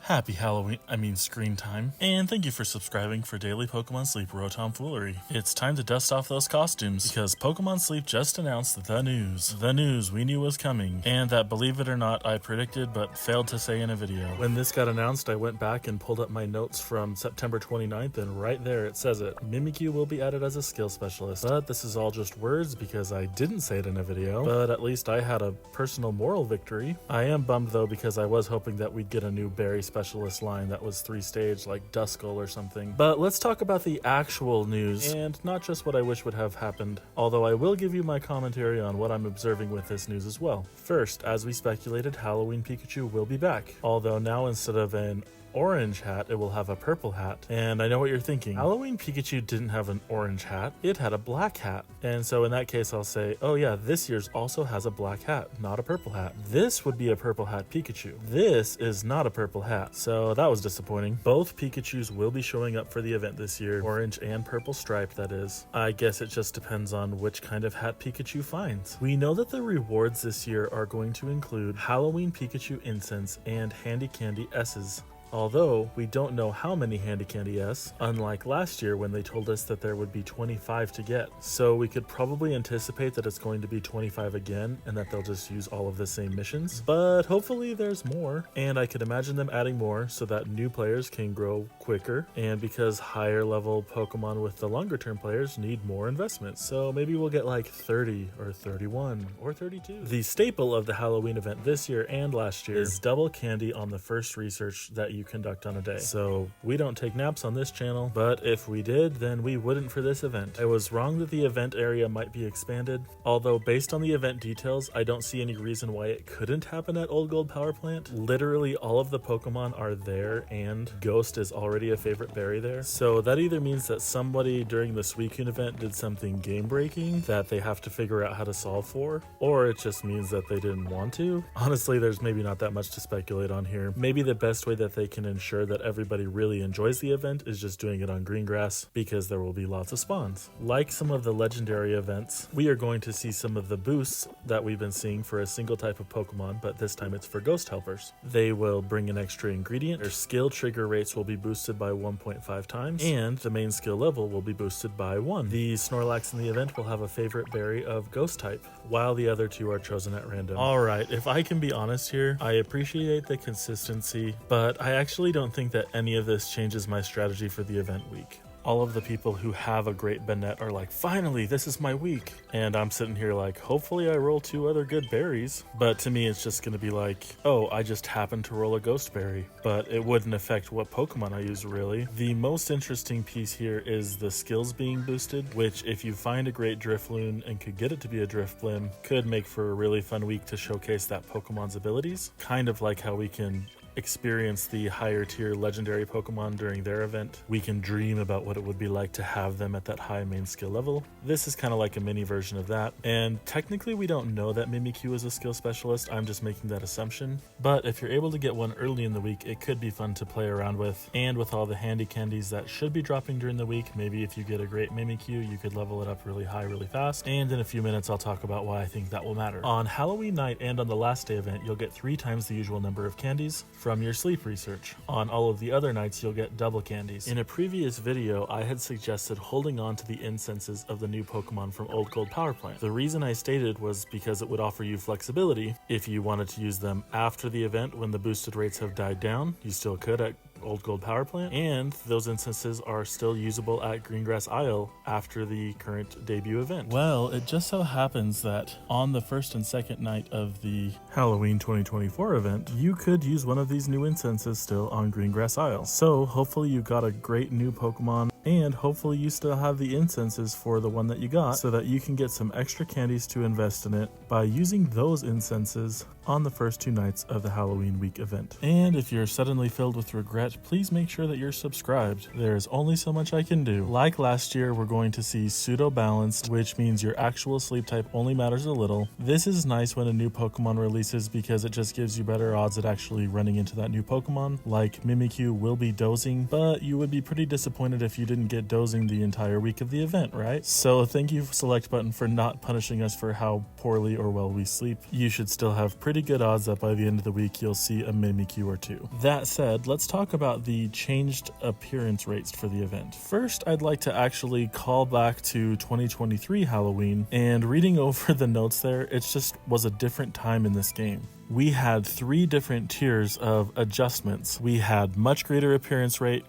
Happy Halloween, screen time, and thank you for subscribing for Daily Pokemon Sleep Rotomfoolery. It's time to dust off those costumes, because Pokemon Sleep just announced the news we knew was coming, and that, believe it or not, I predicted but failed to say in a video. When this got announced, I went back and pulled up my notes from September 29th, and right there it says it. Mimikyu will be added as a skill specialist, but this is all just words because I didn't say it in a video, but at least I had a personal moral victory. I am bummed though, because I was hoping that we'd get a new berry specialist line that was 3-stage, like Duskull or something. But let's talk about the actual news, and not just what I wish would have happened, although I will give you my commentary on what I'm observing with this news as well. First, as we speculated, Halloween Pikachu will be back, although now instead of an orange hat, it will have a purple hat. And I know what you're thinking. Halloween Pikachu didn't have an orange hat, it had a black hat. And so in that case, I'll say, oh yeah, this year's also has a black hat, not a purple hat. This would be a purple hat Pikachu. This is not a purple hat. So that was disappointing. Both Pikachus will be showing up for the event this year, orange and purple striped, that is. I guess it just depends on which kind of hat Pikachu finds. We know that the rewards this year are going to include Halloween Pikachu Incense and Handy Candy S's. Although, we don't know how many Handy Candy S, unlike last year when they told us that there would be 25 to get. So we could probably anticipate that it's going to be 25 again, and that they'll just use all of the same missions. But hopefully there's more, and I could imagine them adding more so that new players can grow quicker, and because higher level Pokemon with the longer term players need more investment. So maybe we'll get like 30 or 31 or 32. The staple of the Halloween event this year and last year is double candy on the first research that you conduct on a day. So we don't take naps on this channel, but if we did, then we wouldn't for this event. I was wrong that the event area might be expanded, although based on the event details, I don't see any reason why it couldn't happen at Old Gold Power Plant. Literally all of the Pokemon are there, and Ghost is already a favorite berry there. So that either means that somebody during the Suicune event did something game breaking that they have to figure out how to solve for, or it just means that they didn't want to. Honestly, there's maybe not that much to speculate on here. Maybe the best way that they can ensure that everybody really enjoys the event is just doing it on green grass, because there will be lots of spawns. Like some of the legendary events, we are going to see some of the boosts that we've been seeing for a single type of Pokemon, but this time it's for ghost helpers. They will bring an extra ingredient, their skill trigger rates will be boosted by 1.5 times, and the main skill level will be boosted by 1. The Snorlax in the event will have a favorite berry of ghost type, while the other two are chosen at random. Alright, if I can be honest here, I appreciate the consistency, but I actually don't think that any of this changes my strategy for the event week. All of the people who have a great Banette are like, finally, this is my week. And I'm sitting here like, hopefully I roll 2 other good berries. But to me, it's just going to be like, oh, I just happened to roll a ghost berry. But it wouldn't affect what Pokemon I use, really. The most interesting piece here is the skills being boosted, which if you find a great Drifloon and could get it to be a Drifblim, could make for a really fun week to showcase that Pokemon's abilities. Kind of like how we can experience the higher tier legendary Pokemon during their event. We can dream about what it would be like to have them at that high main skill level. This is kind of like a mini version of that, and technically we don't know that Mimikyu is a skill specialist, I'm just making that assumption. But if you're able to get one early in the week, it could be fun to play around with, and with all the handy candies that should be dropping during the week, maybe if you get a great Mimikyu, you could level it up really high really fast, and in a few minutes I'll talk about why I think that will matter. On Halloween night and on the last day event, you'll get 3 times the usual number of candies from your sleep research. On all of the other nights, you'll get double candies. In a previous video, I had suggested holding on to the incenses of the new Pokemon from Old Gold Power Plant. The reason I stated was because it would offer you flexibility. If you wanted to use them after the event when the boosted rates have died down, you still could at Old Gold Power Plant, and those instances are still usable at Greengrass Isle after the current debut event. Well, it just so happens that on the first and second night of the Halloween 2024 event, you could use one of these new incenses still on Greengrass Isle. So hopefully you got a great new Pokemon, and hopefully you still have the incenses for the one that you got, so that you can get some extra candies to invest in it by using those incenses on the first 2 nights of the Halloween week event. And if you're suddenly filled with regret, please make sure that you're subscribed. There's only so much I can do. Like last year, we're going to see Pseudo-Balanced, which means your actual sleep type only matters a little. This is nice when a new Pokemon releases because it just gives you better odds at actually running into that new Pokemon. Like Mimikyu will be dozing, but you would be pretty disappointed if you didn't get dozing the entire week of the event, right? So thank you, Select Button, for not punishing us for how poorly or well we sleep. You should still have pretty good odds that by the end of the week you'll see a Mimikyu or two. That said, let's talk about the changed appearance rates for the event. First, I'd like to actually call back to 2023 Halloween, and reading over the notes there, it just was a different time in this game. We had 3 different tiers of adjustments. We had much greater appearance rate,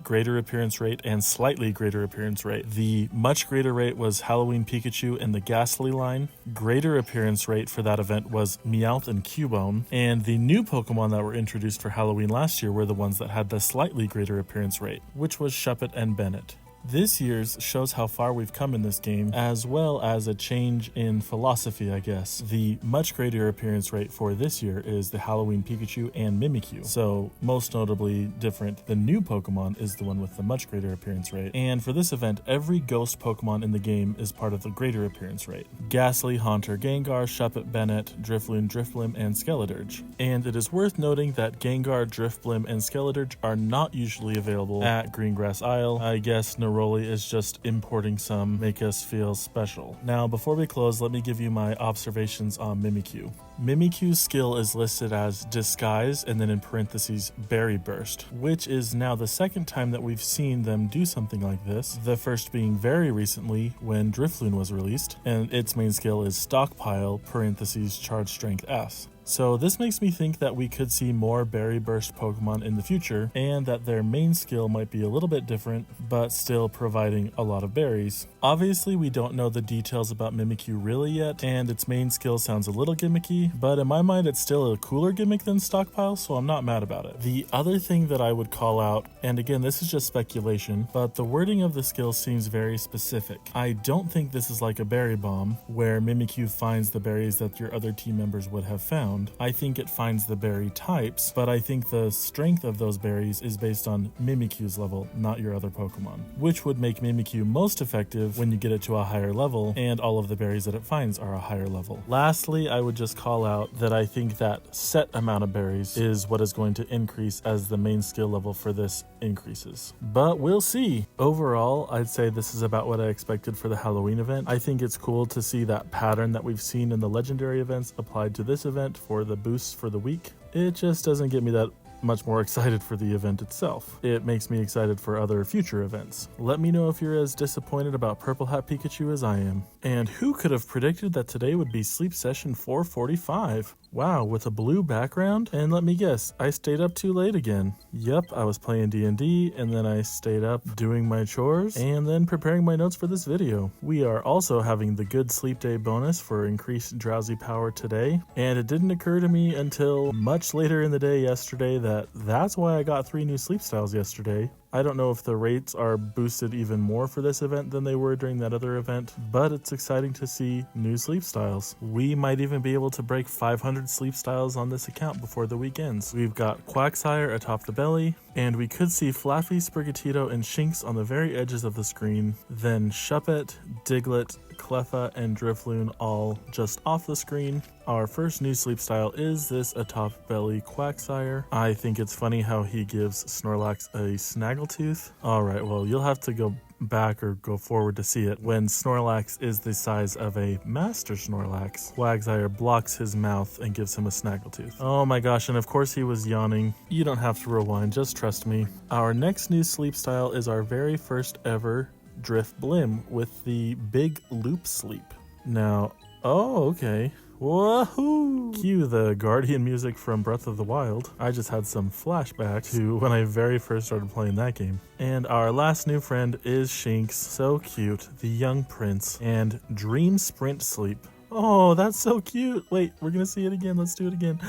and slightly greater appearance rate. The much greater rate was Halloween Pikachu and the Ghastly line. Greater appearance rate for that event was Meowth and Cubone. And the new Pokemon that were introduced for Halloween last year were the ones that had the slightly greater appearance rate, which was Shuppet and Bennett. This year's shows how far we've come in this game, as well as a change in philosophy, I guess. The much greater appearance rate for this year is the Halloween Pikachu and Mimikyu. So, most notably different, the new Pokemon is the one with the much greater appearance rate. And for this event, every ghost Pokemon in the game is part of the greater appearance rate. Ghastly, Haunter, Gengar, Shuppet, Bennett, Drifloon, Drifblim, and Skeledirge. And it is worth noting that Gengar, Drifblim, and Skeledirge are not usually available at Greengrass Isle. I guess Neroli is just importing some, make us feel special. Now, before we close, let me give you my observations on Mimikyu. Mimikyu's skill is listed as Disguise and then in parentheses Berry Burst, which is now the second time that we've seen them do something like this, the first being very recently when Drifloon was released, and its main skill is Stockpile parentheses Charge Strength S. So this makes me think that we could see more Berry Burst Pokemon in the future, and that their main skill might be a little bit different, but still providing a lot of berries. Obviously, we don't know the details about Mimikyu really yet, and its main skill sounds a little gimmicky, but in my mind it's still a cooler gimmick than Stockpile, so I'm not mad about it. The other thing that I would call out, and again this is just speculation, but the wording of the skill seems very specific. I don't think this is like a Berry Bomb, where Mimikyu finds the berries that your other team members would have found. I think it finds the berry types, but I think the strength of those berries is based on Mimikyu's level, not your other Pokemon, which would make Mimikyu most effective when you get it to a higher level and all of the berries that it finds are a higher level. Lastly, I would just call out that I think that set amount of berries is what is going to increase as the main skill level for this increases. But we'll see. Overall, I'd say this is about what I expected for the Halloween event. I think it's cool to see that pattern that we've seen in the legendary events applied to this event for the boosts for the week. It just doesn't get me that much more excited for the event itself. It makes me excited for other future events. Let me know if you're as disappointed about Purple Hat Pikachu as I am. And who could have predicted that today would be sleep session 445? Wow, with a blue background? And let me guess, I stayed up too late again. Yep, I was playing D&D, and then I stayed up doing my chores, and then preparing my notes for this video. We are also having the Good Sleep Day bonus for increased drowsy power today, and it didn't occur to me until much later in the day yesterday that that's why I got 3 new sleep styles yesterday. I don't know if the rates are boosted even more for this event than they were during that other event, but it's exciting to see new sleep styles. We might even be able to break 500 sleep styles on this account before the week ends. We've got Quagsire atop the belly, and we could see Flaffy, Sprigatito, and Shinx on the very edges of the screen, then Shuppet, Diglett, Cleffa, and Drifloon all just off the screen. Our first new sleep style is this atop belly Quagsire. I think it's funny how he gives Snorlax a snaggletooth. Alright, well, you'll have to go back or go forward to see it. When Snorlax is the size of a Master Snorlax, Quagsire blocks his mouth and gives him a snaggletooth. Oh my gosh, and of course he was yawning. You don't have to rewind, just trust me. Our next new sleep style is our very first ever Drifblim with the big loop sleep. Now, oh, okay. Woohoo! Cue the Guardian music from Breath of the Wild. I just had some flashbacks to when I very first started playing that game. And our last new friend is Shinx. So cute. The young prince. And Dream Sprint Sleep. Oh, that's so cute. Wait, we're gonna see it again. Let's do it again.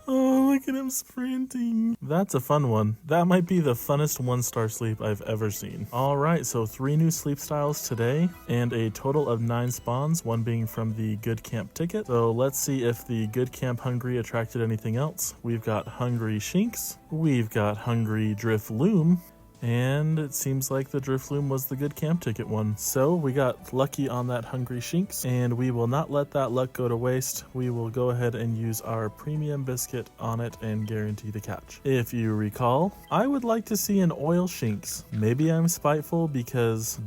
Oh, look at him sprinting. That's a fun one. That might be the funnest 1-star sleep I've ever seen. All right, so 3 new sleep styles today and a total of 9 spawns, one being from the Good Camp ticket. So let's see if the Good Camp Hungry attracted anything else. We've got Hungry Shinx. We've got Hungry Drifloon. And it seems like the Drifloon was the Good Camp ticket one. So we got lucky on that Hungry Shinx, and we will not let that luck go to waste. We will go ahead and use our premium biscuit on it and guarantee the catch. If you recall, I would like to see an oil Shinx. Maybe I'm spiteful because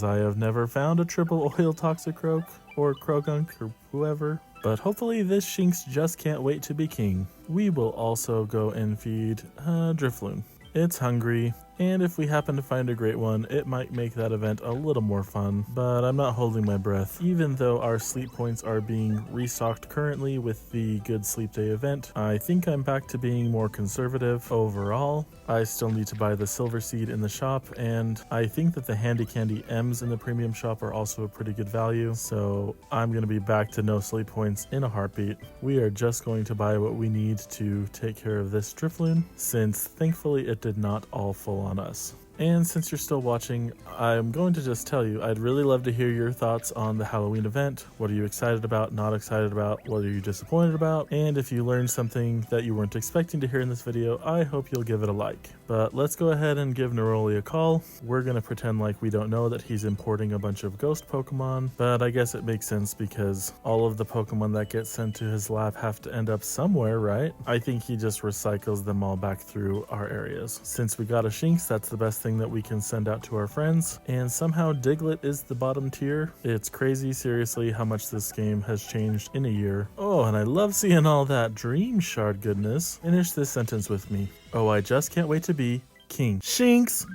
I have never found a triple oil Toxicroak or Croagunk or whoever. But hopefully this Shinx just can't wait to be king. We will also go and feed Drifloon. It's hungry, and if we happen to find a great one, it might make that event a little more fun, but I'm not holding my breath. Even though our sleep points are being restocked currently with the Good Sleep Day event, I think I'm back to being more conservative overall. I still need to buy the Silver Seed in the shop, and I think that the Handy Candy M's in the premium shop are also a pretty good value, so I'm going to be back to no sleep points in a heartbeat. We are just going to buy what we need to take care of this Drifloon, since thankfully it did not all fall on us. And since you're still watching, I'm going to just tell you, I'd really love to hear your thoughts on the Halloween event. What are you excited about, not excited about? What are you disappointed about? And if you learned something that you weren't expecting to hear in this video, I hope you'll give it a like. But let's go ahead and give Neroli a call. We're going to pretend like we don't know that he's importing a bunch of ghost Pokemon, but I guess it makes sense because all of the Pokemon that get sent to his lab have to end up somewhere, right? I think he just recycles them all back through our areas. Since we got a Shinx, that's the best thing that we can send out to our friends, and somehow Diglett is the bottom tier. It's crazy, seriously, how much this game has changed in a year. Oh, and I love seeing all that Dream Shard goodness. Finish this sentence with me. Oh, I just can't wait to be king. Shinx!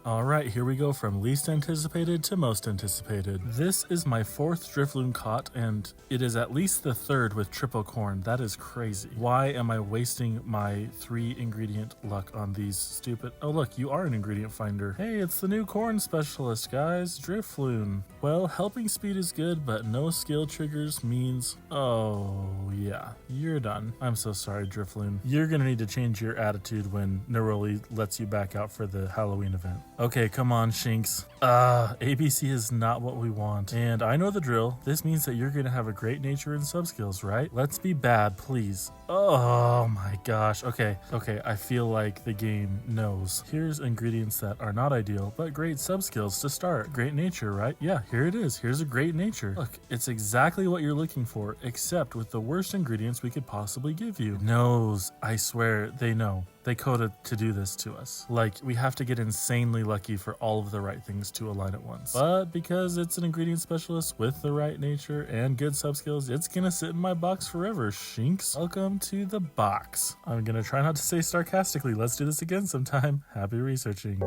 Alright, here we go from least anticipated to most anticipated. This is my 4th Drifloon caught, and it is at least the 3rd with triple corn. That is crazy. Why am I wasting my 3 ingredient luck on these stupid... Oh look, you are an ingredient finder. Hey, it's the new corn specialist, guys. Drifloon. Well, helping speed is good, but no skill triggers means... Oh, yeah. You're done. I'm so sorry, Drifloon. You're gonna need to change your attitude when Neroli lets you back out for the Halloween event. Okay, come on, Shinx. ABC is not what we want. And I know the drill. This means that you're gonna have a great nature and sub skills, right? Let's be bad, please. Oh my gosh. Okay, I feel like the game knows. Here's ingredients that are not ideal, but great sub skills to start. Great nature, right? Yeah, here it is. Here's a great nature. Look, it's exactly what you're looking for, except with the worst ingredients we could possibly give you. Knows. I swear, they know. They coded to do this to us. Like, we have to get insanely lucky for all of the right things to align at once. But because it's an ingredient specialist with the right nature and good sub skills, it's gonna sit in my box forever, Shinx. Welcome to the box. I'm gonna try not to say sarcastically. Let's do this again sometime. Happy researching.